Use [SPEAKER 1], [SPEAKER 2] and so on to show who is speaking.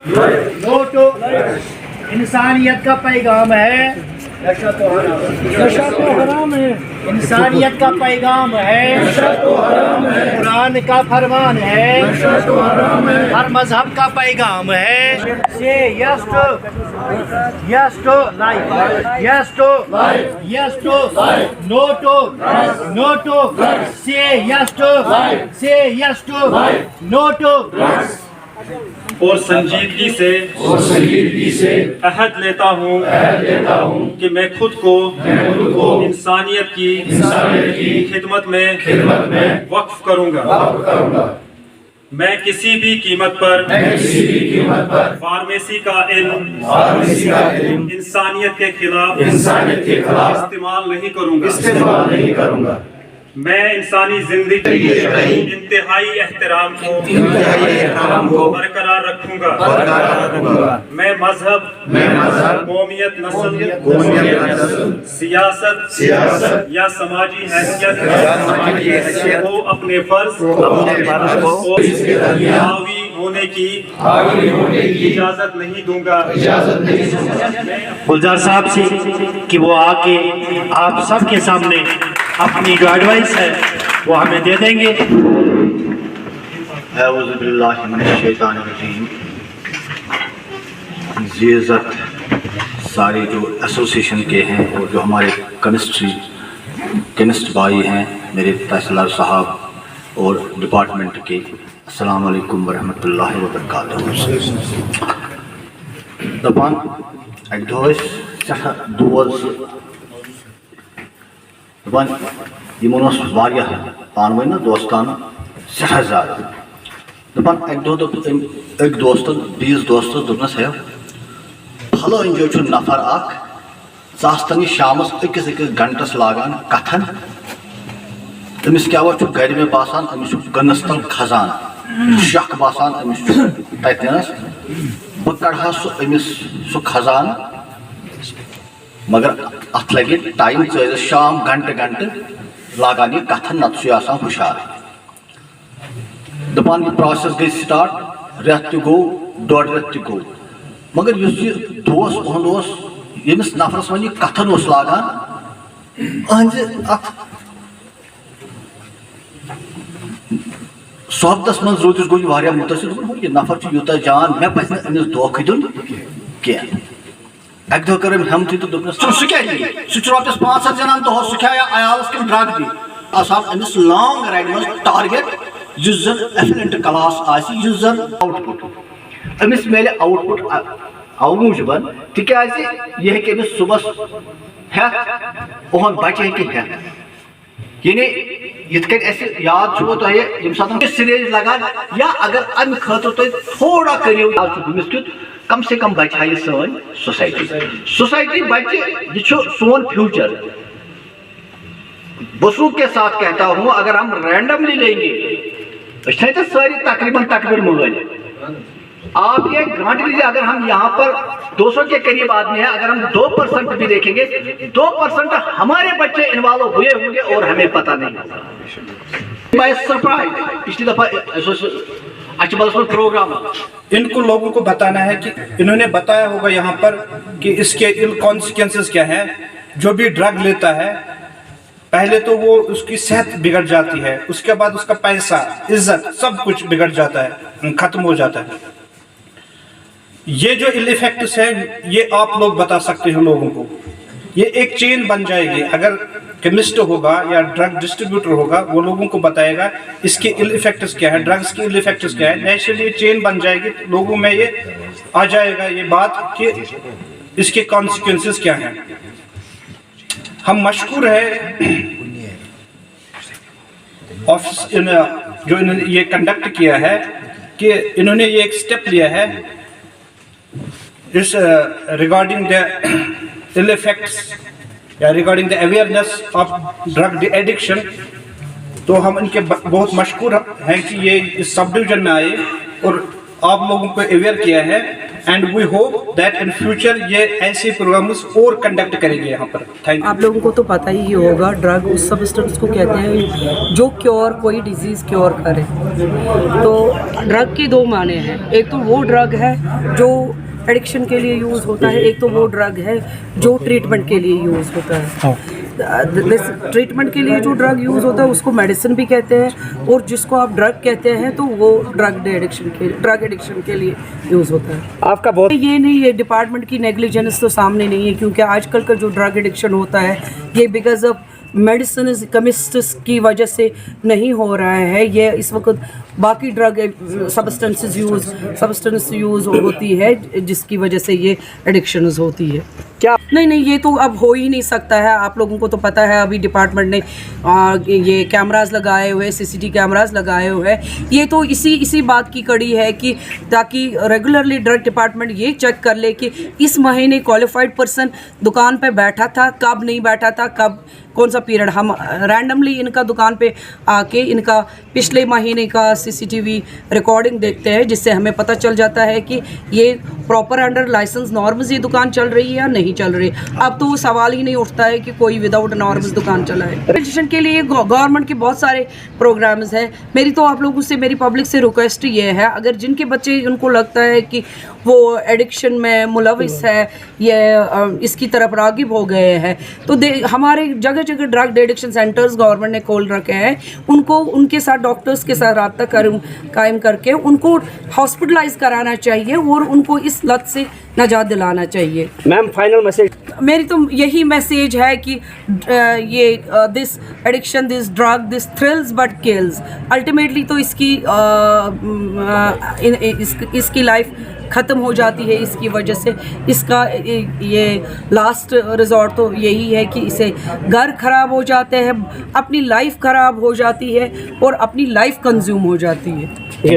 [SPEAKER 1] No to इंसानियत का पैगाम है, नशा तो हराम है, इंसानियत का पैगाम है, नशा तो हराम है, कुरान का फरमान है, नशा तो हराम है, हर मजहब का पैगाम है। Say yes to life, yes to life, yes to life, no to say yes to life, say yes to life, no to.
[SPEAKER 2] और संजीदगी से अहद लेता हूँ कि मैं खुद को इंसानियत की खिदमत में वक्फ करूँगा। मैं किसी भी कीमत पर फार्मेसी का इल्म इंसानियत के खिलाफ इस्तेमाल नहीं करूँगा। मैं इंसानी जिंदगी इंतहाई एहतराम को बरकरार रखूंगा। मैं मजहब, कौमियत, नस्ल, सियासत या समाजी हैसियत को अपने फर्ज हावी होने की इजाजत नहीं दूंगा।
[SPEAKER 1] गुलजार साहब से कि वो आके आप सबके सामने अपनी जो एडवाइस है वो हमें दे देंगे।
[SPEAKER 3] औज़ु बिल्लाहि मिनश शैतानिर रजीम। ज़िय्ज़त सारे जो एसोसिएशन के हैं और जो हमारे केमिस्ट भाई हैं, मेरे तहसीलदार साहब और डिपार्टमेंट के, अस्सलाम वालेकुम वरहमतुल्लाहि वबरकातुहू। दपान एक दोस दोस दपान यमन पानवे ना दोस्तान सठा ज्यादा दपान एक दोस्त बीस दोस्त दोपनस है भलो जो नफर तन शामस अकिस घंटस लागान कथन अमिस क्या घर में बासान अमिस गनस तल खजान शक बासान अमिस तथनस बह कड़ा अमिस सह खजान मगर अत लगे टाइम शाम घंटे लागान यह कथन नत हुशार दपान यह प्रोसेस गई स्टार्ट रेत गो डोड़ रेत गो मगर दोस्त उहद यमिस नफरस वन कथन लागान अत सोहबतस मज रोदिस गो यह मुतासिर यह नफर यूत जान मे पज अमिस धोखे दिन कह एक दह कर हमत तो दोपनस सह रोपस 500 जनान दहस सह अयालस कन ड्रग दी आसान अमिस लॉन्ग राइड मज टारगेट युस जन एफिलेंट क्लास आसि युस जन आउटपुट अमिस मिले आउटपुट अव मूजबन तिकाज यह हेक अमिस सुबह हेत ओहन बच्चे हेक हेत यानी यिथ कन याद छो तुह यम सात सिरेज लगान या अगर अम खतर तुम थोड़ा करियो गुमिस क्युत कम से कम बचा यह सन सोसाइटी बचे यह सोन फ्यूचर। बसू के साथ कहता हूं अगर हम रैंडमली लेंगे तो सारी तकरीबन मोबाइल आप ये गांठ लीजिए। अगर हम यहाँ पर 200 के करीब आदमी हैं, अगर हम 2% भी देखेंगे 2% हमारे बच्चे इन्वॉल्व हुए होंगे और हमें पता नहीं होगा। पिछली दफा प्रोग्राम
[SPEAKER 2] इनको लोगों को बताना है कि इन्होंने बताया होगा यहाँ पर कि इसके इल कॉन्सिक्वेंसेस क्या है। जो भी ड्रग लेता है पहले तो वो उसकी सेहत बिगड़ जाती है, उसके बाद उसका पैसा, इज्जत, सब कुछ बिगड़ जाता है, खत्म हो जाता है। ये जो इल इफेक्ट्स है ये आप लोग बता सकते हैं लोगों को। ये एक चेन बन जाएगी। अगर केमिस्ट होगा या ड्रग डिस्ट्रीब्यूटर होगा वो लोगों को बताएगा इसके इल इफेक्ट्स क्या है, ड्रग्स के इल इफेक्ट्स क्या है। नेचुरली ये चेन बन जाएगी, लोगों में ये आ जाएगा ये बात कि इसके कॉन्सिक्वेंसेस क्या हैं। हम मशकूर है ऑफिस जो इन्होंने ये कंडक्ट किया है कि इन्होंने ये एक स्टेप लिया है इस रिगार्डिंग द इल इफेक्ट्स या regarding the awareness of drug addiction. तो हम इनके बहुत मशकूर हैं कि ये इस सब डिवीजन में आए और आप लोगों को अवेयर किया है and we hope that in future ये ऐसे प्रोग्राम्स और कंडक्ट करेंगे यहाँ पर। Thank you.
[SPEAKER 4] आप लोगों को तो पता ही होगा, ड्रग उस सब्सटेंस को कहते हैं जो क्योर कोई डिजीज़ क्योर करे। तो ड्रग के दो माने हैं, एक तो वो ड्रग है जो एडिक्शन के लिए यूज़ होता है, एक तो वो ड्रग है जो ट्रीटमेंट के लिए यूज़ होता है। ट्रीटमेंट के लिए जो ड्रग यूज़ होता है उसको मेडिसिन भी कहते हैं, और जिसको आप ड्रग कहते हैं तो वो ड्रग एडिक्शन के लिए यूज़ होता है।
[SPEAKER 1] आपका बहुत
[SPEAKER 4] ये नहीं, ये डिपार्टमेंट की नेग्लिजेंस तो सामने नहीं है, क्योंकि आजकल का जो ड्रग एडिक्शन होता है ये बिकॉज ऑफ मेडिसिन केमिस्ट्स की वजह से नहीं हो रहा है। ये इस वक्त बाकी ड्रग सब्सटेंस यूज़ होती है जिसकी वजह से ये एडिक्शंस होती है।
[SPEAKER 1] क्या
[SPEAKER 4] नहीं, ये तो अब हो ही नहीं सकता है। आप लोगों को तो पता है, अभी डिपार्टमेंट ने ये कैमरास लगाए हुए, CCTV कैमरास लगाए हुए हैं। ये तो इसी बात की कड़ी है कि ताकि रेगुलरली ड्रग डिपार्टमेंट ये चेक कर ले कि इस महीने क्वालिफाइड पर्सन दुकान पे बैठा था, कब नहीं बैठा था, कब कौन सा पीरियड। हम रैंडमली इनका दुकान पे आके इनका पिछले महीने का CCTV रिकॉर्डिंग देखते हैं, जिससे हमें पता चल जाता है कि ये प्रॉपर अंडर लाइसेंस नॉर्म्स ये दुकान चल रही है या नहीं चल रही। अब तो वो सवाल ही नहीं उठता है कि कोई विदाउट नॉर्म्स दुकान चलाए। रजिस्ट्रेशन के लिए गवर्नमेंट के बहुत सारे प्रोग्राम्स हैं। मेरी तो आप लोगों से, मेरी पब्लिक से रिक्वेस्ट ये है, अगर जिनके बच्चे उनको लगता है कि वो एडिक्शन में मुलविस है या इसकी तरफ रागिब हो गए हैं, तो हमारे जगह जगह ड्रग एडिक्शन सेंटर्स गवर्नमेंट ने खोल रखे हैं। उनको उनके साथ डॉक्टर्स के साथ रब्ता कायम करके उनको हॉस्पिटलाइज कराना चाहिए और उनको इस लत से नजात दिलाना चाहिए।
[SPEAKER 1] Ma'am final message.
[SPEAKER 4] मेरी तो यही मैसेज है कि ये this addiction, this drug, this thrills but kills. Ultimately तो इसकी लाइफ ख़त्म हो जाती है इसकी वजह से। इसका ये लास्ट रिजॉर्ट तो यही है कि इसे घर ख़राब हो जाते हैं, अपनी लाइफ ख़राब हो जाती है और अपनी लाइफ कंज्यूम हो जाती है।